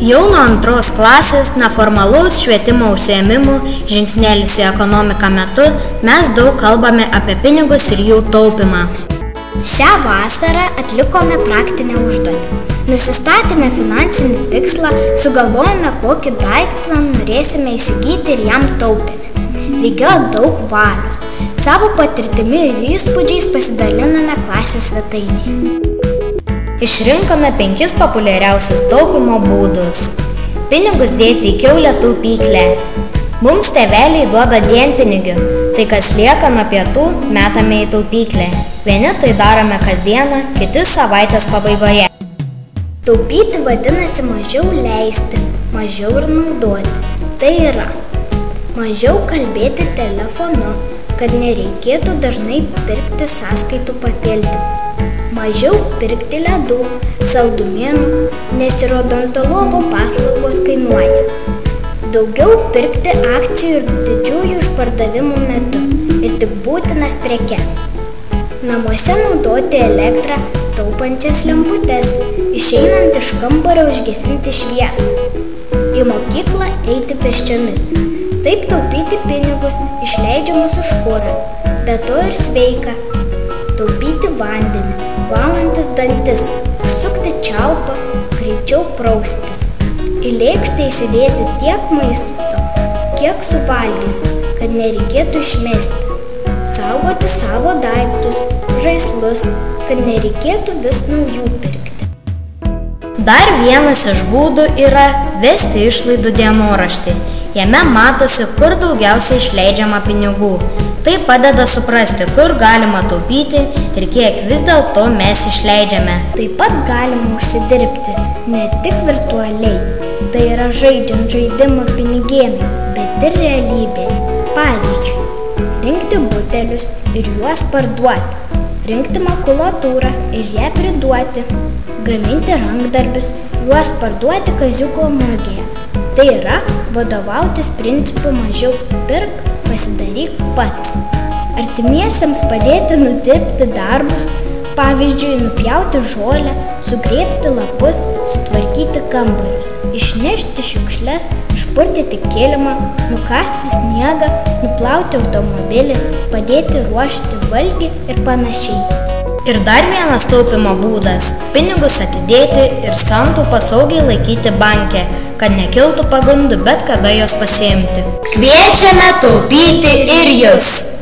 Jau nuo 2 klasės neformalaus švietimo užsiėmimų žingsnelis į ekonomiką metu mes daug kalbame apie pinigus ir jų taupymą. Šią vasarą atlikome praktinę užduotį. Nusistatėme finansinį tikslą, sugalvojome, kokį daiktą norėsime įsigyti ir jam taupėme. Reikėjo daug valios. Savo patirtimi ir įspūdžiais pasidalinome klasės svetainėje. Išrinkome 5 populiariausius taupymo būdus. Pinigus dėti į kiaulę taupyklę. Mums tėveliai duoda dienpinigių, tai kas lieka nuo pietų metame į taupyklę. Vieni tai darome kasdieną, kiti savaitės pabaigoje. Taupyti vadinasi mažiau leisti, mažiau ir naudoti. Tai yra mažiau kalbėti telefonu, kad nereikėtų dažnai pirkti sąskaitų papildymų. Mažiau pirkti ledų, saldumynų, nes ir odontologo paslaugos kainuoja. Daugiau pirkti akcijų ir didžiųjų išpardavimų metu ir tik būtinas prekes. Namuose naudoti elektrą taupančias lemputes, išeinant iš kambario užgesinti šviesą. Į mokyklą eiti pėsčiomis. Taip taupyti pinigus, išleidžiamus už kurą, bet to ir sveika. Taupyti vandenį, valantis dantis, užsukti čiaupą, greičiau praustis. Į lėkštę įsidėti tiek maisto, kiek suvalgysi, kad nereikėtų išmesti. Saugoti savo daiktus, žaislus, kad nereikėtų vis naujų pirkti. Dar vienas iš būdų yra vesti išlaidų dienoraštį. Jame matosi, kur daugiausiai išleidžiama pinigų. Tai padeda suprasti, kur galima taupyti ir kiek vis dėlto mes išleidžiame. Taip pat galima užsidirbti ne tik virtualiai, tai yra žaidžiant žaidimo pinigėnai, bet ir realybėje. Pavyzdžiui, rinkti butelius ir juos parduoti, rinkti makulatūrą ir ją priduoti, gaminti rankdarbius, juos parduoti kaziuko mugėje. Tai yra vadovautis principu mažiau pirk, pasidaryk pats. Artimiesiems padėti nudirbti darbus, pavyzdžiui, nupjauti žolę, sugrėbti lapus, sutvarkyti kambarius, išnešti šiukšles, išpurtyti kilimą, nukasti sniegą, nuplauti automobilį, padėti ruošti valgį ir panašiai. Ir dar vienas taupimo būdas – pinigus atidėti ir santaupą saugiai laikyti banke, kad nekiltų pagundų bet kada jos pasiimti. Kviečiame taupyti ir jūs!